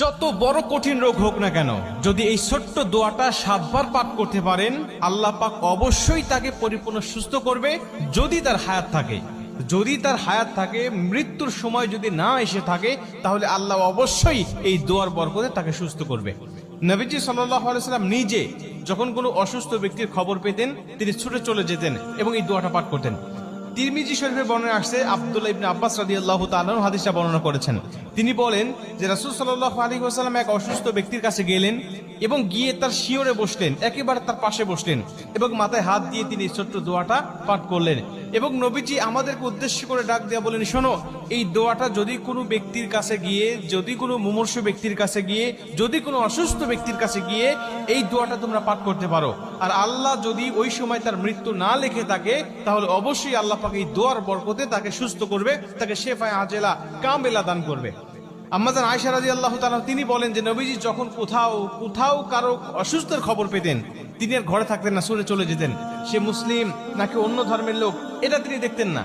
যত বড় কঠিন রোগ হোক না কেন, যদি এই ছোট্ট দোয়াটা 7 বার পাঠ করতে পারেন, আল্লাহ পাক অবশ্যই তাকে পরিপূর্ণ সুস্থ করবে। যদি তার হায়াত থাকে, যদি তার হায়াত থাকে, মৃত্যুর সময় যদি না এসে থাকে, তাহলে আল্লাহ অবশ্যই এই দোয়ার বরকতে তাকে সুস্থ করবে। নবীজি সাল্লাল্লাহু আলাইহি ওয়াসাল্লাম নিজে যখন কোনো অসুস্থ ব্যক্তির খবর পেতেন, তিনি ছুটে চলে যেতেন এবং এই দোয়াটা পাঠ করতেন। তিরমিজি শরীফের বর্ণনা আসছে, আব্দুল্লাহ ইবনে আব্বাস রাদিয়াল্লাহু তাআলা আনহু হাদিসটা বর্ণনা করেছেন। তিনি বলেন যে রাসূল সাল্লাল্লাহু আলাইহি ওয়াসাল্লাম এক অসুস্থ ব্যক্তির কাছে গেলেন এবং গিয়ে তার শিয়রে বসলেন, একেবারে তার পাশে বসলেন এবং মাথায় হাত দিয়ে তিনি ছোট্ট দোয়াটা পাঠ করলেন। এবং নবীজি আমাদেরকে উদ্দেশ্য করে ডাক দেয়া বলেন, শোনো, এই দোয়াটা যদি কোনো ব্যক্তির কাছে গিয়ে, যদি কোনো মুমূর্ষু ব্যক্তির কাছে গিয়ে, যদি কোনো অসুস্থ ব্যক্তির কাছে গিয়ে এই দোয়াটা তোমরা পাঠ করতে পারো, আর আল্লাহ যদি ওই সময় তার মৃত্যু না লিখে থাকে, তাহলে অবশ্যই আল্লাহ পাক এই দোয়ার বরকতে তাকে সুস্থ করবে, তাকে শেফায়ে আজেলা কামেলা দান করবে। আম্মাজান আয়েশা রাদিয়াল্লাহু তাআলা তিনি বলেন যে নবীজি যখন কোথাও কারো অসুস্থের খবর পেতেন, তিনি আর ঘরে থাকতেন না, ছুটে চলে যেতেন। সে মুসলিম নাকি অন্য ধর্মের লোক, এটা তিনি দেখতেন না।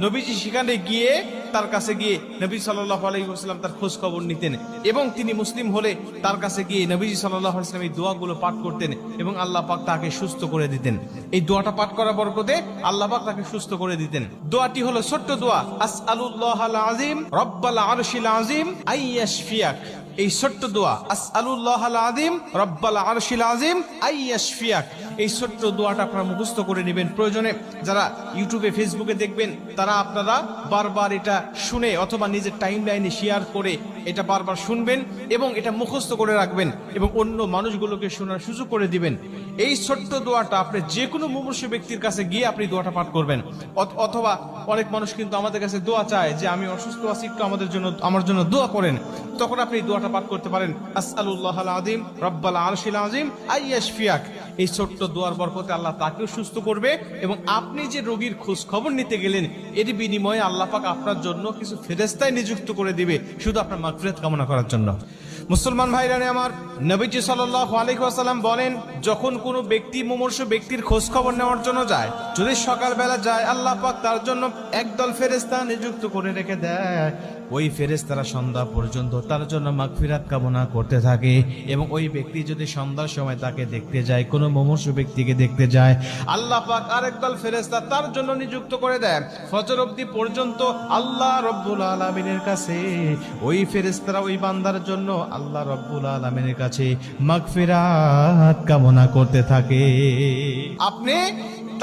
নবীজি সেখানে গিয়ে, তার কাছে গিয়ে নবী সাল্লাল্লাহু আলাইহি ওয়াসাল্লাম তার খোঁজ খবর নিতেন এবং তিনি মুসলিম হলে তার কাছে গিয়ে নবীজি সাল্লাল্লাহু আলাইহি ওয়াসাল্লাম এই দোয়াগুলো পাঠ করতেন এবং আল্লাহ পাক তাকে সুস্থ করে দিতেন। এই দোয়াটা পাঠ করার বরকতে আল্লাহ পাক তাকে সুস্থ করে দিতেন। দোয়াটি হলো ছোট্ট দোয়া, আসআলুল্লাহাল আযীম রব্বাল আরশিল আযীম আইয়াশফিয়াক। এই ছোট্ট দোয়া, আসআলুল্লাহাল আযীম রব্বাল আরশিল আযীম আইয়াশফিয়াক, এই ছোট্ট দোয়াটা আপনারা মুখস্থ করে নেবেন। প্রয়োজনে যারা ইউটিউবে ফেসবুকে দেখবেন, তারা আপনারা বারবার এটা শুনে অথবা নিজের টাইম লাইনে শেয়ার করে এটা বারবার শুনবেন এবং এটা মুখস্থ করে রাখবেন এবং অন্য মানুষগুলোকে শোনার সুযোগ করে দিবেন। এই ছোট্ট দোয়াটা আপনি যে কোনো মুমূর্ষু ব্যক্তির কাছে গিয়ে আপনি দোয়াটা পাঠ করবেন। অথবা অনেক মানুষ কিন্তু আমাদের কাছে দোয়া চায় যে আমি অসুস্থ আছি, একটু আমার জন্য দোয়া করেন। তখন আপনি দোয়াটা পাঠ করতে পারেন, আসআলুল্লাহাল আযীম রব্বাল আরশিল আযীম আইয়াশফিয়াক। এই ছোট্ট দোয়ার বরকতে আল্লাহ তাকেও সুস্থ করবে এবং আপনি যে রোগীর খোঁজ খবর নিতে গেলেন, এর বিনিময়ে আল্লাহ পাক আপনার জন্য কিছু ফেরেশতায় নিযুক্ত করে দিবে, শুধু আপনার মাগফিরাত কামনা করার জন্য। মুসলমান ভাইরা আমার, নবীজি সাল্লাল্লাহু আলাইহি ওয়াসাল্লাম বলেন, যখন কোনো ব্যক্তি মুমূর্ষু ব্যক্তির খোঁজ খবর নেওয়ার জন্য যায়, যদি সকালবেলা যায়, আল্লাহ পাক তার জন্য একদল ফেরেশতা নিযুক্ত করে রেখে দেয়। ওই ফেরেশতারা সন্ধ্যা পর্যন্ত তার জন্য মাগফিরাত কামনা করতে থাকে এবং ওই ব্যক্তি যদি সন্ধ্যার সময় তাকে দেখতে যায়, কোনো মুমূর্ষু ব্যক্তিকে দেখতে যায়, আল্লাহ পাক আরেকদল ফেরেশতা তার জন্য নিযুক্ত করে দেয়। ফজর অবধি পর্যন্ত আল্লাহ রব্বুল আলামিনের কাছে ওই ফেরেশতারা ওই বান্দার জন্য আল্লাহ রব্বুল আলামিনের কাছে মাগফিরাত কামনা করতে থাকে। আপনি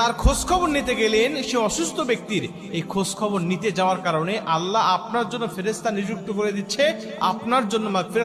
তার খোঁজ খবর নিতে গেলেন, সে অসুস্থ ব্যক্তির, এই খোঁজ খবর নিতে যাওয়ার কারণে আল্লাহ আপনার জন্য ফেরেশতা নিযুক্ত করে দিচ্ছে, আপনার জন্য মাগফিরাত